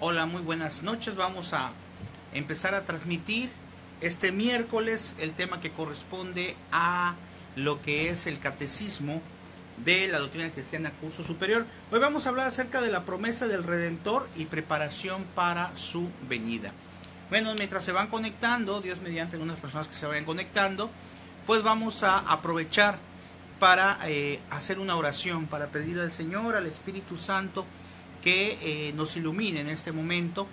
Hola, muy buenas noches. Vamos a empezar a transmitir este miércoles el tema que corresponde a lo que es el catecismo de la doctrina cristiana curso superior. Hoy vamos a hablar acerca de la promesa del Redentor y preparación para su venida. Bueno, mientras se van conectando, Dios mediante algunas personas que se vayan conectando, pues vamos a aprovechar para hacer una oración, para pedir al Señor, al Espíritu Santo, que nos ilumine en este momento,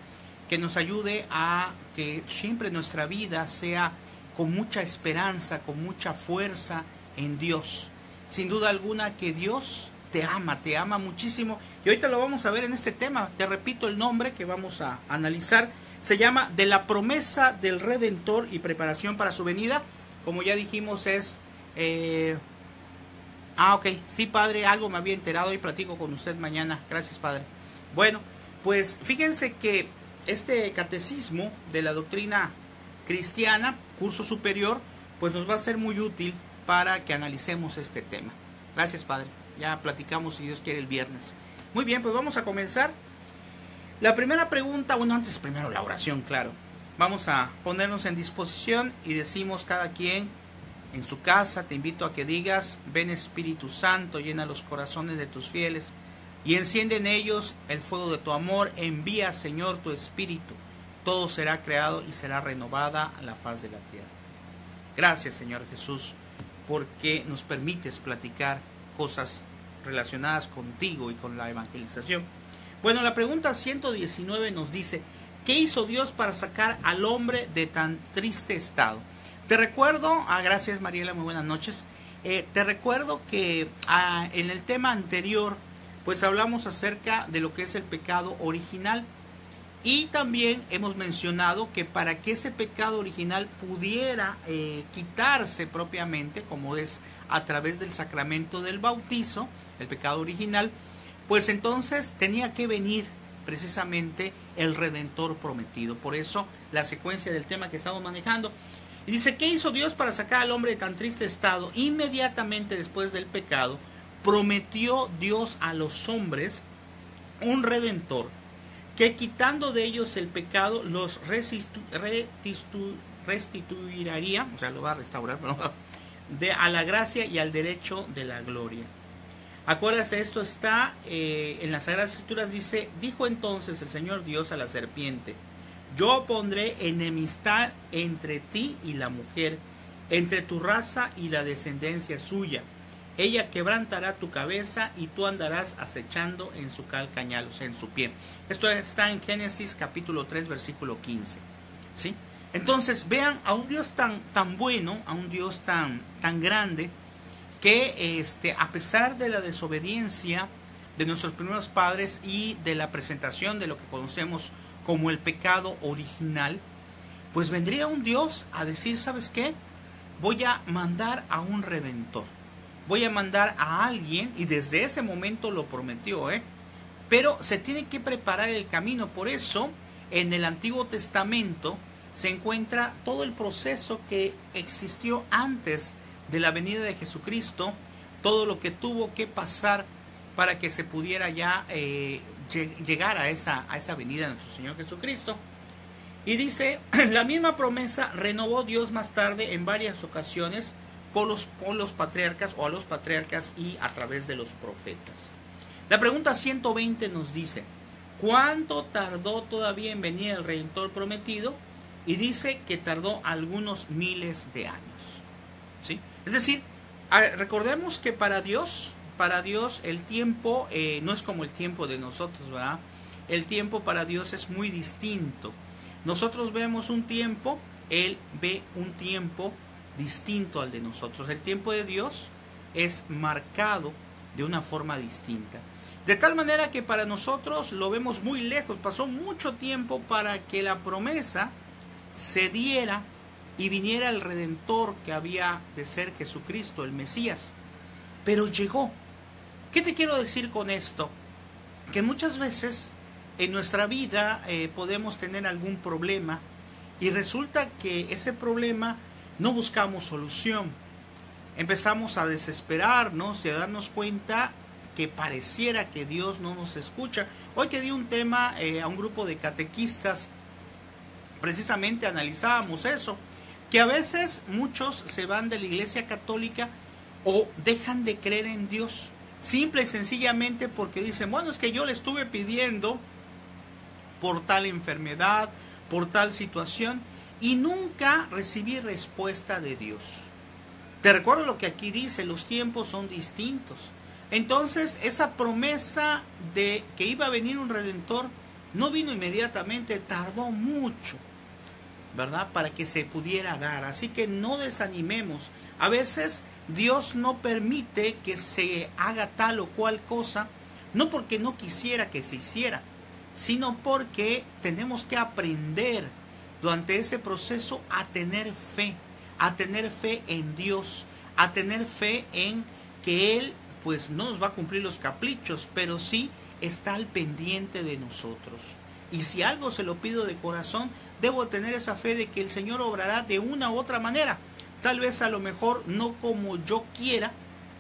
que nos ayude a que siempre nuestra vida sea con mucha esperanza, con mucha fuerza en Dios. Sin duda alguna que Dios te ama muchísimo. Y ahorita lo vamos a ver en este tema. Te repito el nombre que vamos a analizar. Se llama De la promesa del Redentor y preparación para su venida. Como ya dijimos es... ok, sí, Padre, algo me había enterado y platico con usted mañana. Gracias, Padre. Bueno, pues fíjense que este catecismo de la doctrina cristiana, curso superior, pues nos va a ser muy útil para que analicemos este tema. Gracias, Padre. Ya platicamos, si Dios quiere, el viernes. Muy bien, pues vamos a comenzar. La primera pregunta, bueno, antes primero la oración, claro. Vamos a ponernos en disposición y decimos cada quien en su casa, te invito a que digas: ven Espíritu Santo, llena los corazones de tus fieles y enciende en ellos el fuego de tu amor. Envía, Señor, tu Espíritu. Todo será creado y será renovada la faz de la tierra. Gracias, Señor Jesús, porque nos permites platicar cosas relacionadas contigo y con la evangelización. Bueno, la pregunta 119 nos dice: ¿qué hizo Dios para sacar al hombre de tan triste estado? Te recuerdo, gracias Mariela, muy buenas noches. Te recuerdo que en el tema anterior, pues hablamos acerca de lo que es el pecado original. Y también hemos mencionado que para que ese pecado original pudiera quitarse propiamente, como es a través del sacramento del bautizo, el pecado original, pues entonces tenía que venir precisamente el Redentor prometido. Por eso la secuencia del tema que estamos manejando. Y dice: ¿qué hizo Dios para sacar al hombre de tan triste estado? Inmediatamente después del pecado, prometió Dios a los hombres un Redentor, que quitando de ellos el pecado, los restituiría, o sea, lo va a restaurar, a la gracia y al derecho de la gloria. Acuérdate, esto está en las Sagradas Escrituras, dice: dijo entonces el Señor Dios a la serpiente: yo pondré enemistad entre ti y la mujer, entre tu raza y la descendencia suya. Ella quebrantará tu cabeza y tú andarás acechando en su calcañal, o sea, en su pie. Esto está en Génesis capítulo 3, versículo 15. ¿Sí? Entonces, vean a un Dios tan bueno, a un Dios tan grande, que a pesar de la desobediencia de nuestros primeros padres y de la presentación de lo que conocemos como el pecado original, pues vendría un Dios a decir: ¿sabes qué? Voy a mandar a un Redentor. Voy a mandar a alguien, y desde ese momento lo prometió, pero se tiene que preparar el camino. Por eso, en el Antiguo Testamento se encuentra todo el proceso que existió antes de la venida de Jesucristo, todo lo que tuvo que pasar para que se pudiera ya llegar a esa venida de nuestro Señor Jesucristo. Y dice: la misma promesa renovó Dios más tarde en varias ocasiones por los patriarcas, o a los patriarcas, y a través de los profetas. La pregunta 120 nos dice: ¿cuánto tardó todavía en venir el Redentor prometido? Y dice que tardó algunos miles de años. ¿Sí? Es decir, recordemos que para Dios el tiempo no es como el tiempo de nosotros, ¿verdad? El tiempo para Dios es muy distinto. Nosotros vemos un tiempo, Él ve un tiempo distinto al de nosotros. El tiempo de Dios es marcado de una forma distinta. De tal manera que para nosotros lo vemos muy lejos. Pasó mucho tiempo para que la promesa se diera y viniera el Redentor, que había de ser Jesucristo, el Mesías. Pero llegó. ¿Qué te quiero decir con esto? Que muchas veces en nuestra vida podemos tener algún problema y resulta que ese problema no buscamos solución. Empezamos a desesperarnos y a darnos cuenta que pareciera que Dios no nos escucha. Hoy que di un tema a un grupo de catequistas, precisamente analizábamos eso, que a veces muchos se van de la Iglesia Católica o dejan de creer en Dios, simple y sencillamente porque dicen, bueno, es que yo le estuve pidiendo por tal enfermedad, por tal situación, y nunca recibí respuesta de Dios. Te recuerdo lo que aquí dice, los tiempos son distintos. Entonces, esa promesa de que iba a venir un Redentor no vino inmediatamente, tardó mucho, ¿verdad? Para que se pudiera dar. Así que no desanimemos. A veces Dios no permite que se haga tal o cual cosa, no porque no quisiera que se hiciera, sino porque tenemos que aprender durante ese proceso a tener fe en Dios, a tener fe en que Él pues no nos va a cumplir los caprichos, pero sí está al pendiente de nosotros. Y si algo se lo pido de corazón, debo tener esa fe de que el Señor obrará de una u otra manera. Tal vez a lo mejor no como yo quiera,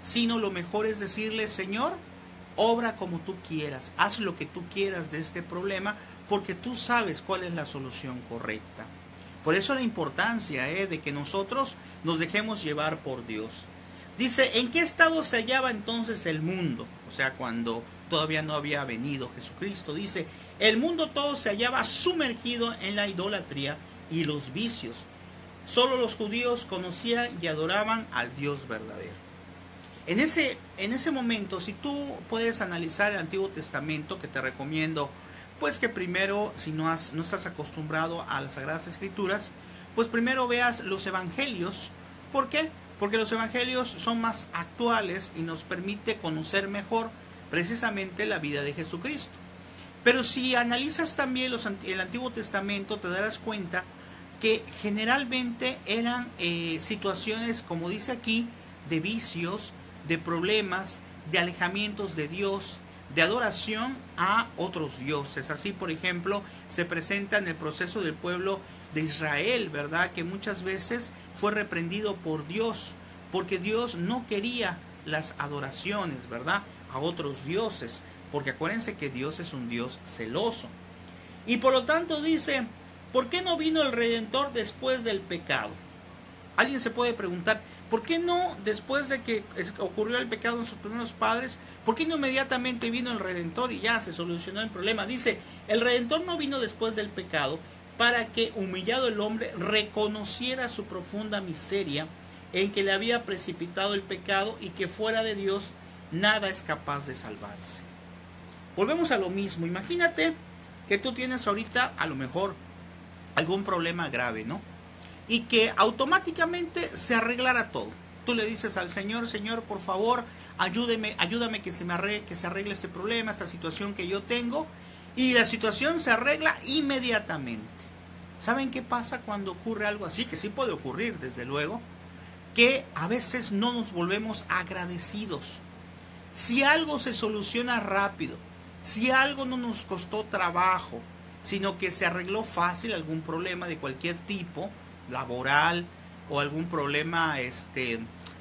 sino lo mejor es decirle, Señor, obra como tú quieras, haz lo que tú quieras de este problema, porque tú sabes cuál es la solución correcta. Por eso la importancia de que nosotros nos dejemos llevar por Dios. Dice, ¿en qué estado se hallaba entonces el mundo? O sea, cuando todavía no había venido Jesucristo. Dice, el mundo todo se hallaba sumergido en la idolatría y los vicios. Solo los judíos conocían y adoraban al Dios verdadero. En ese momento, si tú puedes analizar el Antiguo Testamento, que te recomiendo, pues que primero, si no estás acostumbrado a las Sagradas Escrituras, pues primero veas los Evangelios. ¿Por qué? Porque los Evangelios son más actuales y nos permite conocer mejor precisamente la vida de Jesucristo. Pero si analizas también el Antiguo Testamento, te darás cuenta que generalmente eran situaciones, como dice aquí, de vicios, de problemas, de alejamientos de Dios, de adoración a otros dioses. Así, por ejemplo, se presenta en el proceso del pueblo de Israel, ¿verdad? Que muchas veces fue reprendido por Dios, porque Dios no quería las adoraciones, ¿verdad? A otros dioses, porque acuérdense que Dios es un Dios celoso. Y por lo tanto dice, ¿por qué no vino el Redentor después del pecado? Alguien se puede preguntar, ¿por qué no después de que ocurrió el pecado en sus primeros padres? ¿Por qué no inmediatamente vino el Redentor y ya se solucionó el problema? Dice, el Redentor no vino después del pecado para que, humillado el hombre, reconociera su profunda miseria en que le había precipitado el pecado y que fuera de Dios nada es capaz de salvarse. Volvemos a lo mismo. Imagínate que tú tienes ahorita a lo mejor algún problema grave, ¿no? Y que automáticamente se arreglara todo. Tú le dices al Señor, Señor, por favor, ayúdame que se arregle este problema, esta situación que yo tengo, y la situación se arregla inmediatamente. ¿Saben qué pasa cuando ocurre algo así? Que sí puede ocurrir, desde luego, que a veces no nos volvemos agradecidos. Si algo se soluciona rápido, si algo no nos costó trabajo, sino que se arregló fácil, algún problema de cualquier tipo, laboral o algún problema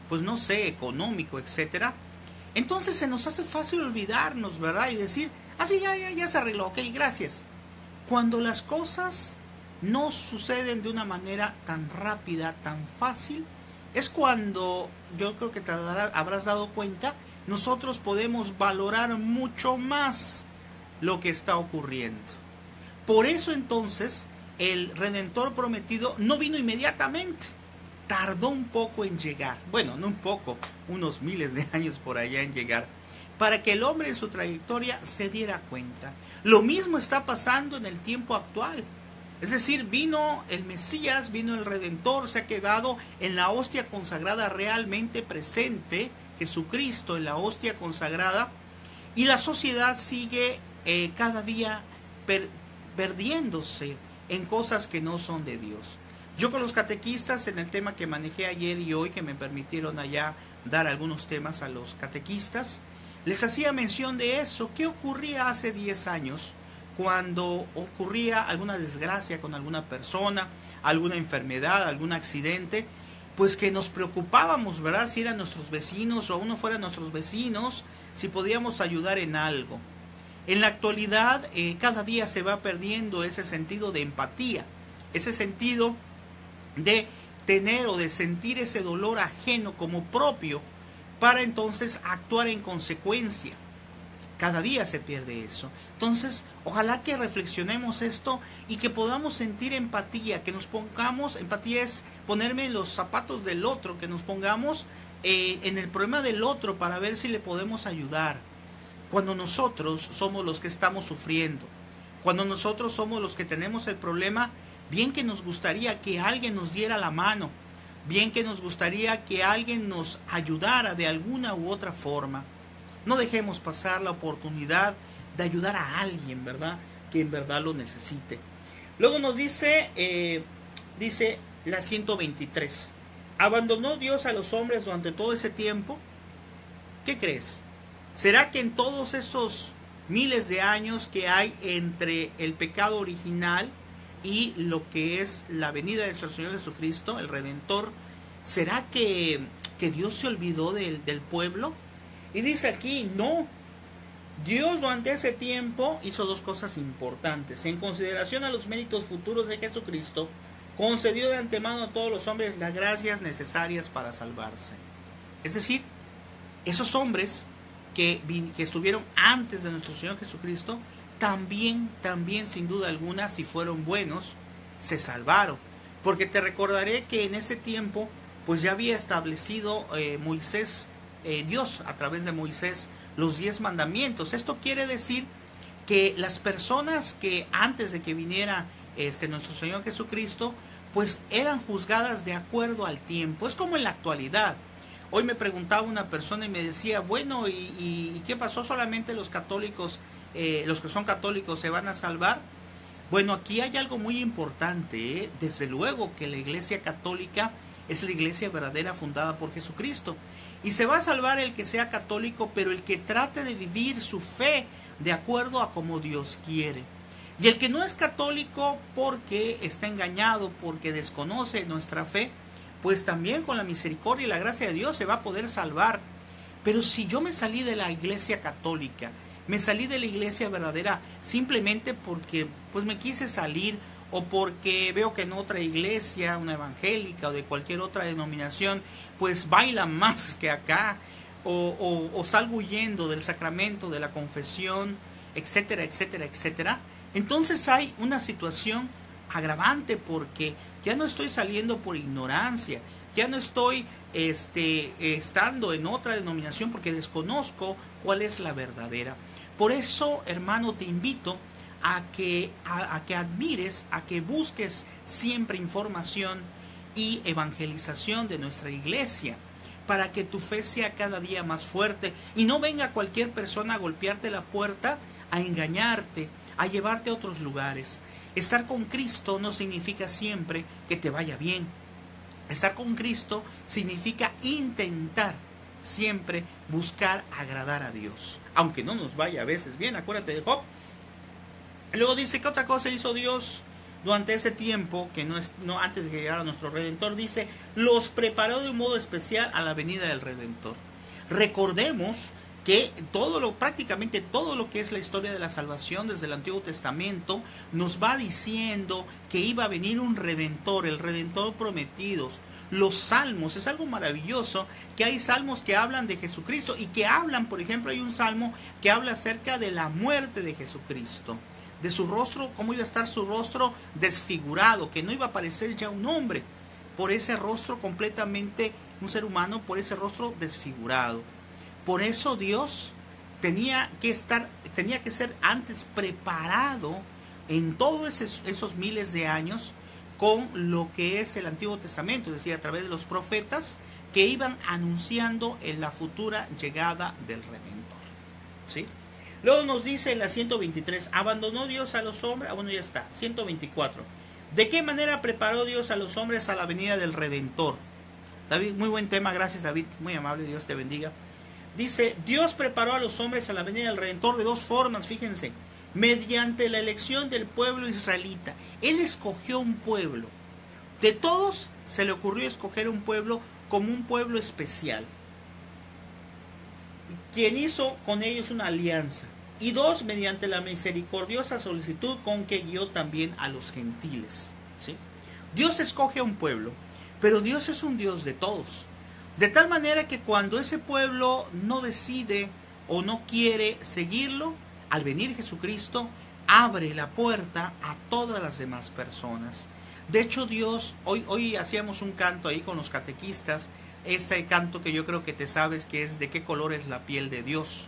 pues no sé, económico, etcétera, entonces se nos hace fácil olvidarnos, ¿verdad? Y decir, sí, ya se arregló, ok, gracias. Cuando las cosas no suceden de una manera tan rápida, tan fácil, es cuando yo creo que habrás dado cuenta, nosotros podemos valorar mucho más lo que está ocurriendo. Por eso entonces el Redentor prometido no vino inmediatamente, tardó un poco en llegar, bueno, no un poco, unos miles de años por allá en llegar, para que el hombre en su trayectoria se diera cuenta. Lo mismo está pasando en el tiempo actual, es decir, vino el Mesías, vino el Redentor, se ha quedado en la hostia consagrada realmente presente, Jesucristo en la hostia consagrada, y la sociedad sigue cada día perdiéndose en cosas que no son de Dios. Yo con los catequistas, en el tema que manejé ayer y hoy, que me permitieron allá dar algunos temas a los catequistas, les hacía mención de eso. ¿Qué ocurría hace 10 años cuando ocurría alguna desgracia con alguna persona, alguna enfermedad, algún accidente? pues que nos preocupábamos, ¿verdad? Si eran nuestros vecinos o uno fuera nuestros vecinos, si podíamos ayudar en algo. En la actualidad, cada día se va perdiendo ese sentido de empatía, ese sentido de tener o de sentir ese dolor ajeno como propio para entonces actuar en consecuencia. Cada día se pierde eso. Entonces, ojalá que reflexionemos esto y que podamos sentir empatía, que nos pongamos, empatía es ponerme en los zapatos del otro, que nos pongamos en el problema del otro para ver si le podemos ayudar. Cuando nosotros somos los que estamos sufriendo, cuando nosotros somos los que tenemos el problema, bien que nos gustaría que alguien nos diera la mano, bien que nos gustaría que alguien nos ayudara de alguna u otra forma. No dejemos pasar la oportunidad de ayudar a alguien, ¿verdad? Que en verdad lo necesite. Luego nos dice la 123. ¿Abandonó Dios a los hombres durante todo ese tiempo? ¿Qué crees? ¿Será que en todos esos miles de años que hay entre el pecado original y lo que es la venida de nuestro Señor Jesucristo, el Redentor, será que Dios se olvidó del pueblo? Y dice aquí, no. Dios durante ese tiempo hizo dos cosas importantes. En consideración a los méritos futuros de Jesucristo, concedió de antemano a todos los hombres las gracias necesarias para salvarse. Es decir, esos hombres que estuvieron antes de nuestro Señor Jesucristo, también sin duda alguna, si fueron buenos, se salvaron. Porque te recordaré que en ese tiempo, pues ya había establecido Moisés, Dios a través de Moisés, los 10 mandamientos. Esto quiere decir que las personas que antes de que viniera nuestro Señor Jesucristo, pues eran juzgadas de acuerdo al tiempo. Es como en la actualidad. Hoy me preguntaba una persona y me decía, bueno, ¿y qué pasó? ¿Solamente los católicos, los que son católicos se van a salvar? Bueno, aquí hay algo muy importante, ¿eh? Desde luego que la Iglesia Católica es la iglesia verdadera fundada por Jesucristo. Y se va a salvar el que sea católico, pero el que trate de vivir su fe de acuerdo a como Dios quiere. Y el que no es católico porque está engañado, porque desconoce nuestra fe, pues también con la misericordia y la gracia de Dios se va a poder salvar. Pero si yo me salí de la iglesia católica, me salí de la iglesia verdadera simplemente porque pues me quise salir, o porque veo que en otra iglesia, una evangélica o de cualquier otra denominación, pues bailan más que acá, o salgo huyendo del sacramento, de la confesión, etcétera, etcétera, etcétera, entonces hay una situación agravante, porque ya no estoy saliendo por ignorancia, ya no estoy estando en otra denominación porque desconozco cuál es la verdadera. Por eso, hermano, te invito a que admires, a que busques siempre información y evangelización de nuestra iglesia, para que tu fe sea cada día más fuerte y no venga cualquier persona a golpearte la puerta, a engañarte, a llevarte a otros lugares. Estar con Cristo no significa siempre que te vaya bien. Estar con Cristo significa intentar siempre buscar agradar a Dios, aunque no nos vaya a veces bien. Acuérdate de Job. Luego dice que otra cosa hizo Dios durante ese tiempo, que no antes de que llegara nuestro Redentor. Dice, los preparó de un modo especial a la venida del Redentor. Recordemos que prácticamente todo lo que es la historia de la salvación desde el Antiguo Testamento nos va diciendo que iba a venir un Redentor, el Redentor prometido. Los salmos, es algo maravilloso que hay salmos que hablan de Jesucristo y que hablan, por ejemplo, hay un salmo que habla acerca de la muerte de Jesucristo, de su rostro, cómo iba a estar su rostro desfigurado, que no iba a parecer ya un hombre, por ese rostro completamente un ser humano, por ese rostro desfigurado. Por eso Dios tenía que ser antes preparado en todos esos miles de años con lo que es el Antiguo Testamento, es decir, a través de los profetas que iban anunciando en la futura llegada del Redentor. ¿Sí? Luego nos dice en la 123, ¿abandonó Dios a los hombres? Bueno, ya está. 124. ¿De qué manera preparó Dios a los hombres a la venida del Redentor? David, muy buen tema, gracias David, muy amable, Dios te bendiga. Dice, Dios preparó a los hombres a la venida del Redentor de dos formas, fíjense. Mediante la elección del pueblo israelita. Él escogió un De todos se le ocurrió escoger un pueblo como un pueblo especial, quien hizo con ellos una alianza. Y dos, mediante la misericordiosa solicitud con que guió también a los gentiles. ¿Sí? Dios escoge a un pueblo, pero Dios es un Dios de todos. De tal manera que cuando ese pueblo no decide o no quiere seguirlo, al venir Jesucristo, abre la puerta a todas las demás personas. De hecho, Dios, hoy hacíamos un canto ahí con los catequistas, ese canto que yo creo que te sabes, que es ¿de qué color es la piel de Dios?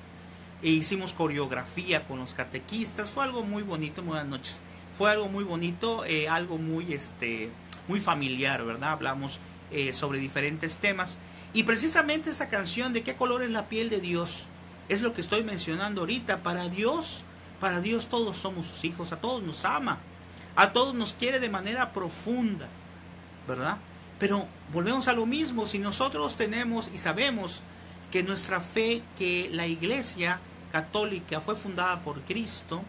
E hicimos coreografía con los catequistas, fue algo muy bonito, buenas noches, fue algo muy bonito, algo muy, muy familiar, ¿verdad? Hablamos sobre diferentes temas, y precisamente esa canción ¿de qué color es la piel de Dios? Es lo que estoy mencionando ahorita. Para Dios todos somos sus hijos, a todos nos ama, a todos nos quiere de manera profunda, ¿verdad? Pero volvemos a lo mismo, si nosotros tenemos y sabemos que nuestra fe, que la Iglesia Católica fue fundada por Cristo,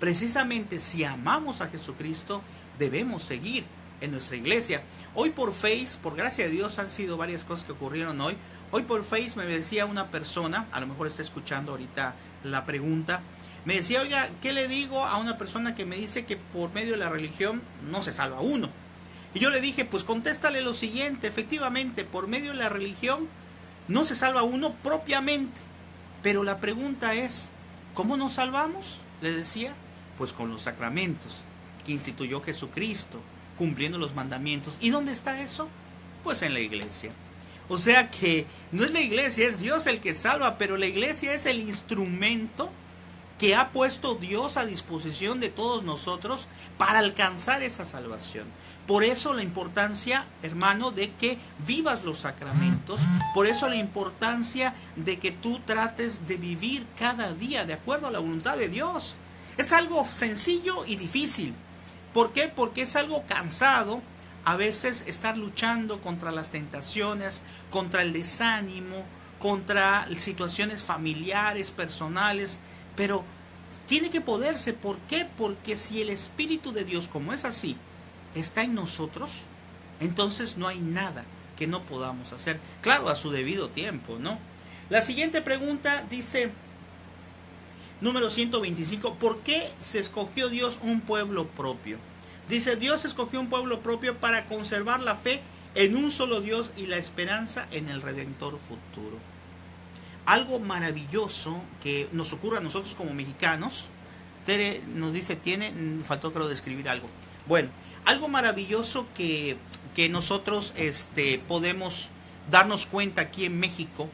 precisamente si amamos a Jesucristo, debemos seguir en nuestra iglesia. Hoy por Face, por gracia de Dios, han sido varias cosas que ocurrieron hoy. Hoy por Face me decía una persona, a lo mejor está escuchando ahorita la pregunta, me decía, oiga, ¿qué le digo a una persona que me dice que por medio de la religión no se salva uno? Y yo le dije, pues contéstale lo siguiente, efectivamente, por medio de la religión no se salva uno propiamente, pero la pregunta es, ¿cómo nos salvamos? Le decía, pues con los sacramentos que instituyó Jesucristo, cumpliendo los mandamientos. ¿Y dónde está eso? Pues en la iglesia. O sea que no es la iglesia, es Dios el que salva, pero la iglesia es el instrumento que ha puesto Dios a disposición de todos nosotros para alcanzar esa salvación. Por eso la importancia, hermano, de que vivas los sacramentos, por eso la importancia de que tú trates de vivir cada día de acuerdo a la voluntad de Dios. Es algo sencillo y difícil. ¿Por qué? Porque es algo cansado a veces estar luchando contra las tentaciones, contra el desánimo, contra situaciones familiares, personales, pero tiene que poderse. ¿Por qué? Porque si el Espíritu de Dios, como es así, está en nosotros, entonces no hay nada que no podamos hacer. Claro, a su debido tiempo, ¿no? La siguiente pregunta dice, número 125, ¿por qué se escogió Dios un pueblo propio? Dice, Dios escogió un pueblo propio para conservar la fe en un solo Dios y la esperanza en el Redentor futuro. Algo maravilloso que nos ocurre a nosotros como mexicanos. Tere nos dice, faltó creo describir algo. Bueno, algo maravilloso que nosotros podemos darnos cuenta aquí en México,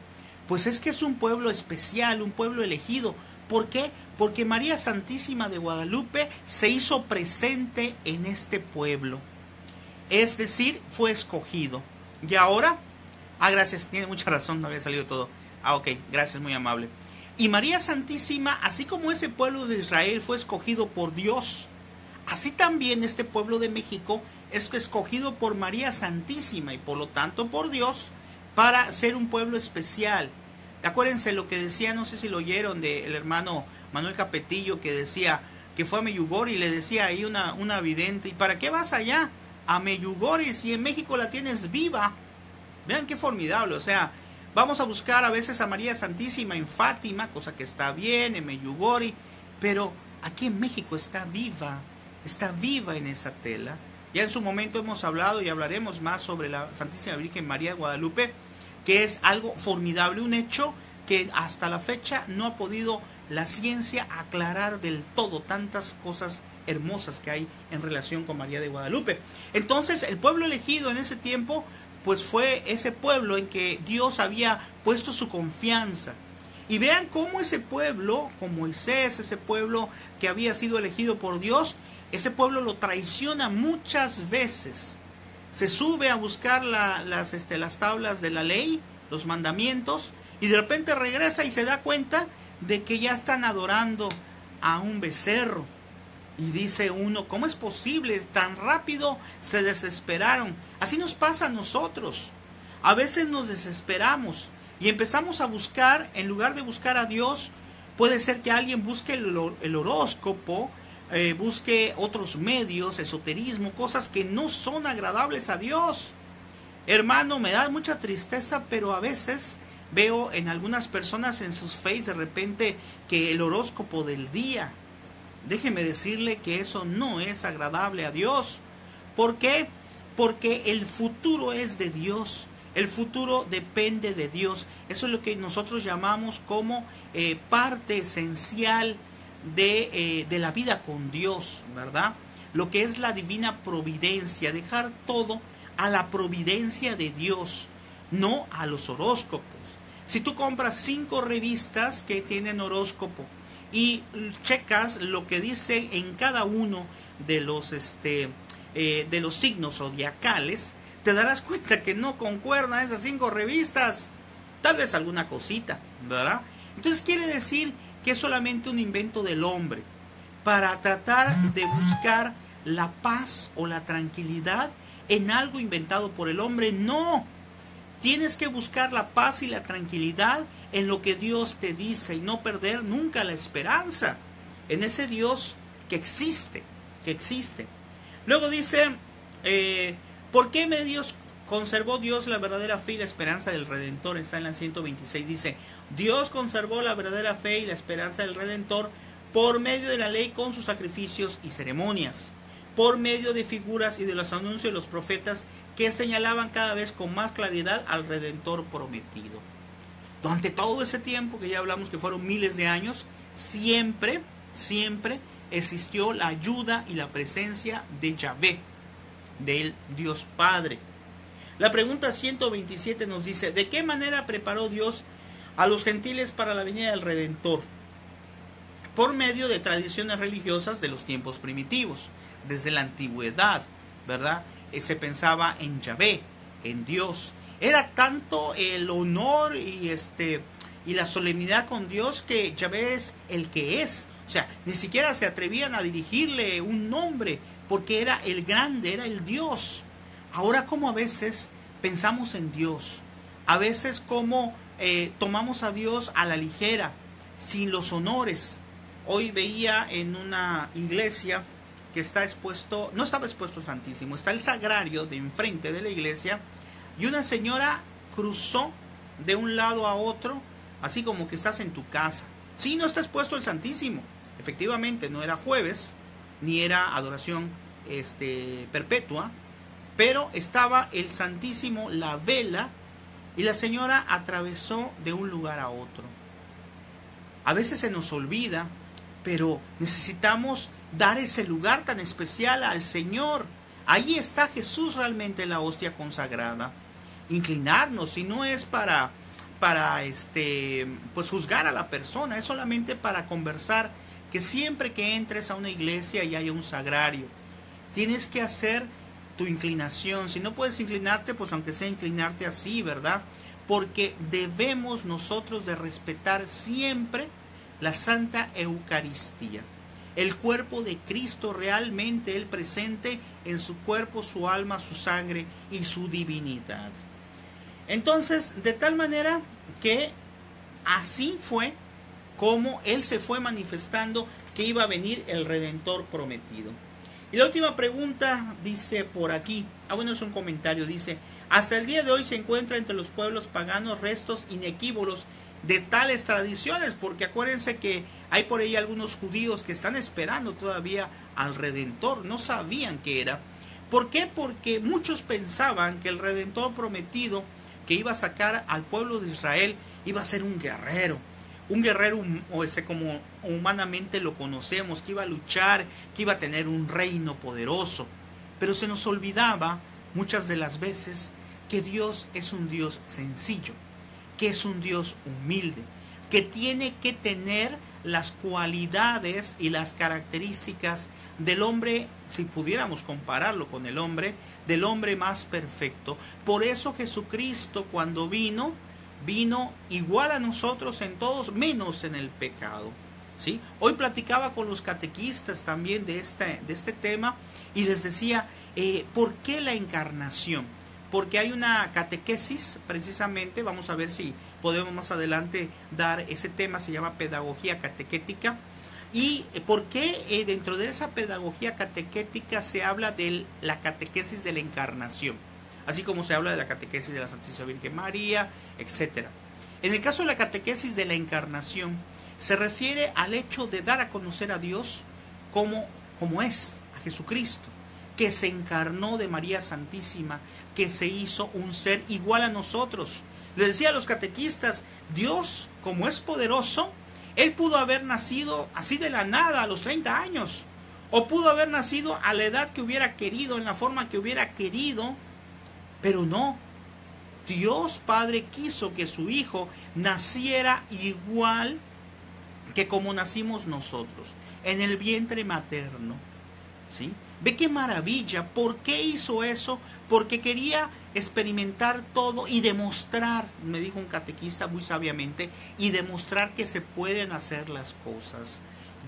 pues es que es un pueblo especial, un pueblo elegido. ¿Por qué? Porque María Santísima de Guadalupe se hizo presente en este pueblo. Es decir, fue escogido. Y ahora, gracias, tiene mucha razón, no había salido todo. Ok, gracias, muy amable. Y María Santísima, así como ese pueblo de Israel fue escogido por Dios, así también este pueblo de México es escogido por María Santísima y por lo tanto por Dios para ser un pueblo especial. Acuérdense lo que decía, no sé si lo oyeron, del hermano Manuel Capetillo, que decía que fue a Meyugori y le decía ahí una vidente, ¿y para qué vas allá a Meyugori si en México la tienes viva? Vean qué formidable, o sea, vamos a buscar a veces a María Santísima en Fátima, cosa que está bien, en Meyugori, pero aquí en México está viva en esa tela. Ya en su momento hemos hablado y hablaremos más sobre la Santísima Virgen María de Guadalupe, que es algo formidable, un hecho que hasta la fecha no ha podido la ciencia aclarar del todo, tantas cosas hermosas que hay en relación con María de Guadalupe. Entonces, el pueblo elegido en ese tiempo, pues fue ese pueblo en que Dios había puesto su confianza. Y vean cómo ese pueblo, con Moisés, ese pueblo que había sido elegido por Dios, ese pueblo lo traiciona muchas veces. Se sube a buscar las tablas de la ley, los mandamientos, y de repente regresa y se da cuenta de que ya están adorando a un becerro. Y dice uno, ¿cómo es posible? Tan rápido se desesperaron. Así nos pasa a nosotros. A veces nos desesperamos y empezamos a buscar, en lugar de buscar a Dios, puede ser que alguien busque el horóscopo, busque otros medios, esoterismo, cosas que no son agradables a Dios. Hermano, me da mucha tristeza, pero a veces veo en algunas personas en sus face de repente que el horóscopo del día, déjeme decirle que eso no es agradable a Dios. ¿Por qué? Porque el futuro es de Dios. El futuro depende de Dios. Eso es lo que nosotros llamamos como parte esencial de la vida con Dios, ¿verdad? Lo que es la divina providencia, dejar todo a la providencia de Dios, no a los horóscopos. Si tú compras 5 revistas que tienen horóscopo y checas lo que dice en cada uno de los signos zodiacales, te darás cuenta que no concuerdan esas 5 revistas. Tal vez alguna cosita, ¿verdad? Entonces quiere decir que es solamente un invento del hombre para tratar de buscar la paz o la tranquilidad en algo inventado por el hombre. No, tienes que buscar la paz y la tranquilidad en lo que Dios te dice y no perder nunca la esperanza en ese Dios que existe, Luego dice, ¿por qué medios conservó Dios la verdadera fe y la esperanza del Redentor? Está en la 126, dice, Dios conservó la verdadera fe y la esperanza del Redentor por medio de la ley con sus sacrificios y ceremonias, por medio de figuras y de los anuncios de los profetas que señalaban cada vez con más claridad al Redentor prometido. Durante todo ese tiempo, que ya hablamos que fueron miles de años, siempre existió la ayuda y la presencia de Yahvé, del Dios Padre. La pregunta 127 nos dice, ¿de qué manera preparó Dios a los gentiles para la venida del Redentor? Por medio de tradiciones religiosas de los tiempos primitivos, desde la antigüedad, ¿verdad? Se pensaba en Yahvé, en Dios. Era tanto el honor y la solemnidad con Dios que Yahvé es el que es. O sea, ni siquiera se atrevían a dirigirle un nombre, porque era el grande, era el Dios. Ahora, como a veces pensamos en Dios, a veces como tomamos a Dios a la ligera, sin los honores. Hoy veía en una iglesia que está expuesto, no estaba expuesto el Santísimo, está el sagrario de enfrente de la iglesia, y una señora cruzó de un lado a otro, así como que estás en tu casa. Sí, no está expuesto el Santísimo. Efectivamente, no era jueves, ni era adoración perpetua, pero estaba el Santísimo, la vela, y la señora atravesó de un lugar a otro. A veces se nos olvida, pero necesitamos dar ese lugar tan especial al Señor. Ahí está Jesús realmente, la hostia consagrada. Inclinarnos, y no es para pues juzgar a la persona, es solamente para conversar, que siempre que entres a una iglesia y haya un sagrario, tienes que hacer tu inclinación. Si no puedes inclinarte, pues aunque sea inclinarte así, ¿verdad? Porque debemos nosotros de respetar siempre la Santa Eucaristía, el cuerpo de Cristo, realmente Él presente en su cuerpo, su alma, su sangre y su divinidad. Entonces, de tal manera que así fue como Él se fue manifestando que iba a venir el Redentor prometido. Y la última pregunta dice por aquí, bueno, es un comentario, dice, hasta el día de hoy se encuentra entre los pueblos paganos restos inequívocos de tales tradiciones, porque acuérdense que hay por ahí algunos judíos que están esperando todavía al Redentor, no sabían qué era. ¿Por qué? Porque muchos pensaban que el Redentor prometido que iba a sacar al pueblo de Israel iba a ser un guerrero como humanamente lo conocemos, que iba a luchar, que iba a tener un reino poderoso. Pero se nos olvidaba muchas de las veces que Dios es un Dios sencillo, que es un Dios humilde, que tiene que tener las cualidades y las características del hombre, si pudiéramos compararlo con el hombre, del hombre más perfecto. Por eso Jesucristo, cuando vino igual a nosotros en todos, menos en el pecado, ¿sí? Hoy platicaba con los catequistas también de este tema y les decía, ¿por qué la encarnación? Porque hay una catequesis, precisamente, vamos a ver si podemos más adelante dar ese tema, se llama pedagogía catequética, ¿Y por qué dentro de esa pedagogía catequética se habla de la catequesis de la encarnación? Así como se habla de la catequesis de la Santísima Virgen María, etc. En el caso de la catequesis de la encarnación, se refiere al hecho de dar a conocer a Dios como es, a Jesucristo, que se encarnó de María Santísima, que se hizo un ser igual a nosotros. Les decía a los catequistas, Dios, como es poderoso, Él pudo haber nacido así de la nada a los 30 años, o pudo haber nacido a la edad que hubiera querido, en la forma que hubiera querido, pero no. Dios Padre quiso que su Hijo naciera igual que como nacimos nosotros, en el vientre materno. ¿Sí? Ve qué maravilla. ¿Por qué hizo eso? Porque quería experimentar todo y demostrar, me dijo un catequista muy sabiamente, y demostrar que se pueden hacer las cosas.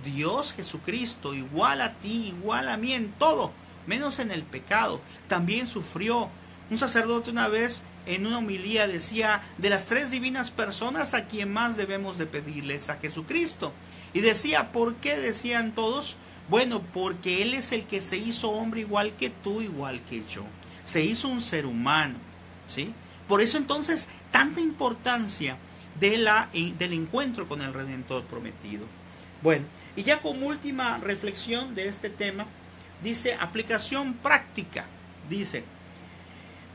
Dios Jesucristo, igual a ti, igual a mí en todo, menos en el pecado, también sufrió. Un sacerdote una vez en una homilía decía, de las 3 divinas personas, ¿a quién más debemos de pedirles? A Jesucristo. Y decía, ¿por qué? Decían todos, bueno, porque Él es el que se hizo hombre igual que tú, igual que yo. Se hizo un ser humano, ¿sí? Por eso entonces, tanta importancia del encuentro con el Redentor prometido. Bueno, y ya como última reflexión de este tema, dice, aplicación práctica, dice,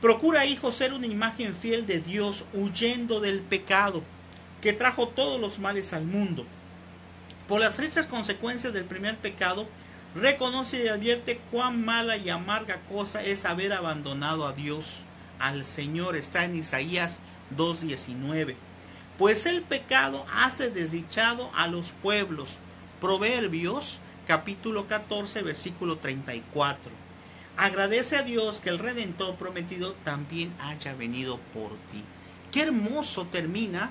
procura, hijo, ser una imagen fiel de Dios, huyendo del pecado, que trajo todos los males al mundo. Por las tristes consecuencias del primer pecado, reconoce y advierte cuán mala y amarga cosa es haber abandonado a Dios, al Señor. Está en Isaías 2:19. Pues el pecado hace desdichado a los pueblos. Proverbios capítulo 14, versículo 34. Agradece a Dios que el Redentor prometido también haya venido por ti. Qué hermoso termina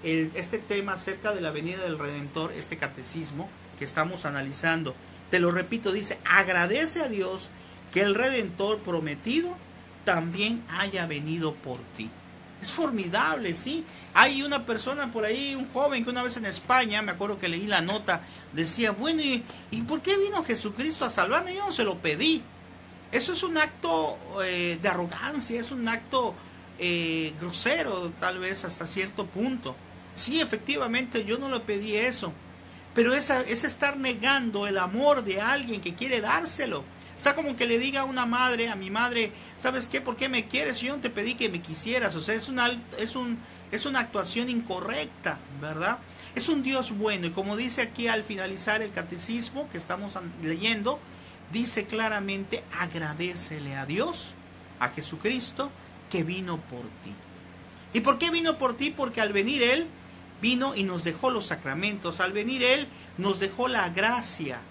este tema acerca de la venida del Redentor, este catecismo que estamos analizando. Te lo repito, dice, agradece a Dios que el Redentor prometido también haya venido por ti. Es formidable, ¿sí? Hay una persona por ahí, un joven que una vez en España, me acuerdo que leí la nota, decía, bueno, ¿y por qué vino Jesucristo a salvarme? Yo no se lo pedí. Eso es un acto de arrogancia, es un acto grosero, tal vez hasta cierto punto. Sí, efectivamente, yo no le pedí eso, pero es estar negando el amor de alguien que quiere dárselo. Está como que le diga a una madre, a mi madre, ¿sabes qué? ¿Por qué me quieres? Yo no te pedí que me quisieras. O sea, es una actuación incorrecta, ¿verdad? Es un Dios bueno, y como dice aquí al finalizar el catecismo que estamos leyendo, dice claramente, agradécele a Dios, a Jesucristo, que vino por ti. ¿Y por qué vino por ti? Porque al venir Él, vino y nos dejó los sacramentos. Al venir Él, nos dejó la gracia,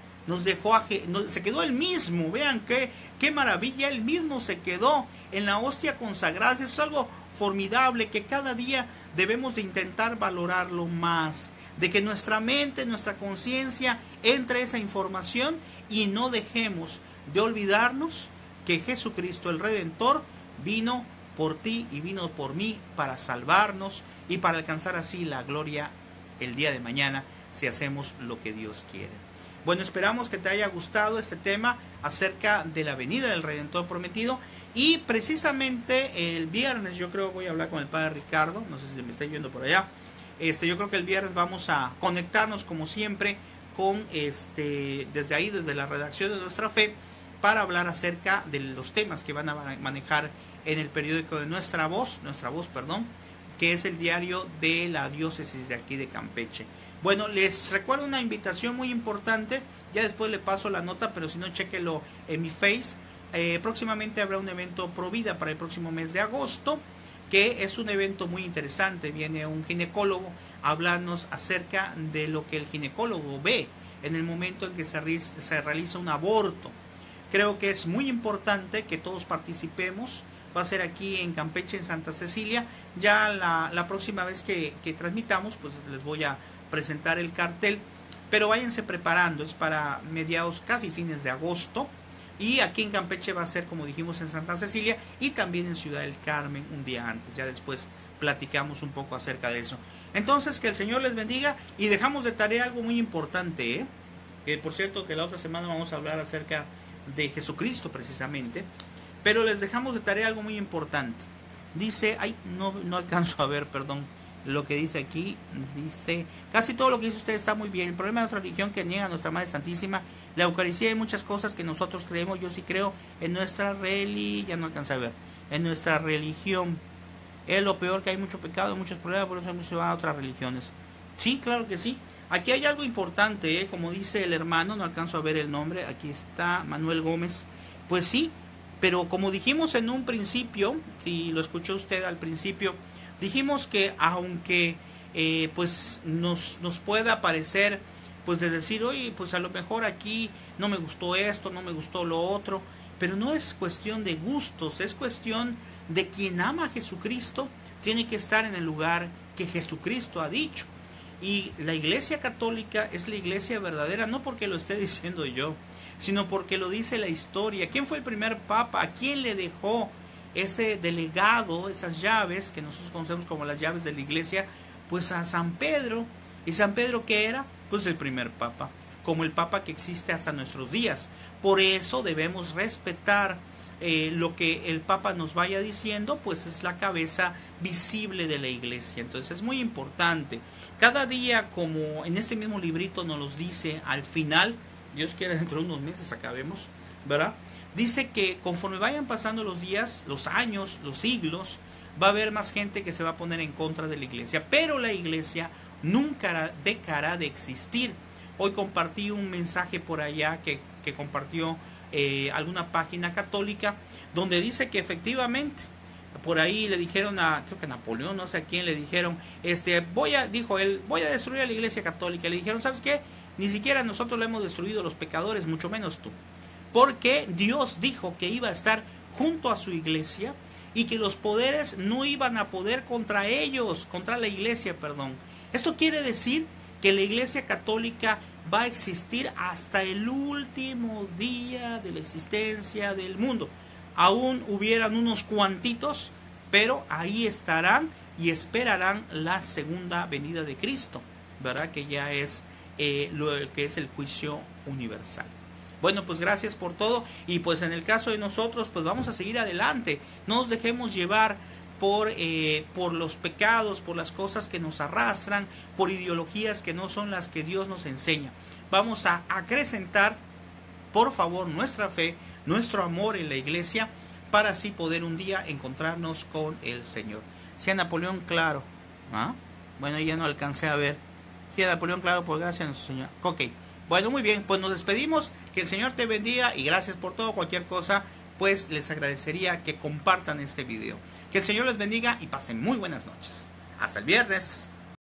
se quedó Él mismo. Vean qué maravilla, Él mismo se quedó en la hostia consagrada. Eso es algo formidable que cada día debemos de intentar valorarlo más, de que nuestra mente, nuestra conciencia entre esa información y no dejemos de olvidarnos que Jesucristo el Redentor vino por ti y vino por mí para salvarnos y para alcanzar así la gloria el día de mañana si hacemos lo que Dios quiere. Bueno, esperamos que te haya gustado este tema acerca de la venida del Redentor prometido, y precisamente el viernes yo creo voy a hablar con el Padre Ricardo, no sé si me está yendo por allá. Yo creo que el viernes vamos a conectarnos como siempre con desde ahí, desde la redacción de Nuestra Fe, para hablar acerca de los temas que van a manejar en el periódico de Nuestra Voz, que es el diario de la diócesis de aquí de Campeche. Bueno, les recuerdo una invitación muy importante, ya después le paso la nota, pero si no, chéquelo en mi Face. Próximamente habrá un evento Provida para el próximo mes de agosto, que es un evento muy interesante. Viene un ginecólogo a hablarnos acerca de lo que el ginecólogo ve en el momento en que se realiza un aborto. Creo que es muy importante que todos participemos. Va a ser aquí en Campeche, en Santa Cecilia. Ya la próxima vez que transmitamos, pues les voy a presentar el cartel, pero váyanse preparando, es para mediados, casi fines de agosto, y aquí en Campeche va a ser, como dijimos, en Santa Cecilia y también en Ciudad del Carmen un día antes. Ya después platicamos un poco acerca de eso. Entonces, que el Señor les bendiga, y dejamos de tarea algo muy importante, Que por cierto que la otra semana vamos a hablar acerca de Jesucristo precisamente. Pero les dejamos de tarea algo muy importante. Dice, ay, no alcanzo a ver, perdón, lo que dice aquí. Dice, casi todo lo que dice usted está muy bien. El problema de nuestra religión que niega a nuestra Madre Santísima, la Eucaristía y muchas cosas que nosotros creemos. Yo sí creo en nuestra ya no alcanza a ver, en nuestra religión. Es lo peor, que hay mucho pecado, muchos problemas, por eso se van a otras religiones. Sí, claro que sí. Aquí hay algo importante, como dice el hermano, no alcanzo a ver el nombre, aquí está Manuel Gómez. Pues sí, pero como dijimos en un principio, si lo escuchó usted al principio, dijimos que aunque pues nos pueda parecer, pues de decir, oye, pues a lo mejor aquí no me gustó esto, no me gustó lo otro, pero no es cuestión de gustos, es cuestión de quien ama a Jesucristo, tiene que estar en el lugar que Jesucristo ha dicho. Y la Iglesia Católica es la iglesia verdadera, no porque lo esté diciendo yo, sino porque lo dice la historia. ¿Quién fue el primer papa? ¿A quién le dejó ese delegado, esas llaves que nosotros conocemos como las llaves de la iglesia? Pues a San Pedro. ¿Y San Pedro qué era? Pues el primer papa, como el papa que existe hasta nuestros días. Por eso debemos respetar lo que el papa nos vaya diciendo, pues es la cabeza visible de la iglesia. Entonces es muy importante. Cada día, como en este mismo librito nos los dice al final, Dios quiera dentro de unos meses acabemos, ¿verdad? Dice que conforme vayan pasando los días, los años, los siglos, va a haber más gente que se va a poner en contra de la iglesia. Pero la iglesia nunca dejará de existir. Hoy compartí un mensaje por allá que compartió alguna página católica, donde dice que efectivamente por ahí le dijeron creo que a Napoleón, no sé a quién, le dijeron, dijo él, voy a destruir a la iglesia católica. Le dijeron, ¿sabes qué? Ni siquiera nosotros le hemos destruido, los pecadores, mucho menos tú. Porque Dios dijo que iba a estar junto a su iglesia y que los poderes no iban a poder contra la iglesia, perdón. Esto quiere decir que la iglesia católica va a existir hasta el último día de la existencia del mundo. Aún hubieran unos cuantitos, pero ahí estarán y esperarán la segunda venida de Cristo, ¿verdad? Que ya es lo que es el juicio universal. Bueno, pues gracias por todo, y pues en el caso de nosotros, pues vamos a seguir adelante. No nos dejemos llevar por los pecados, por las cosas que nos arrastran, por ideologías que no son las que Dios nos enseña. Vamos a acrecentar, por favor, nuestra fe, nuestro amor en la iglesia, para así poder un día encontrarnos con el Señor. Si a Napoleón, claro. Bueno, ya no alcancé a ver. Si a Napoleón, claro, por gracia a nuestro Señor. Ok. Bueno, muy bien, pues nos despedimos. Que el Señor te bendiga y gracias por todo. Cualquier cosa, pues les agradecería que compartan este video. Que el Señor les bendiga y pasen muy buenas noches. Hasta el viernes.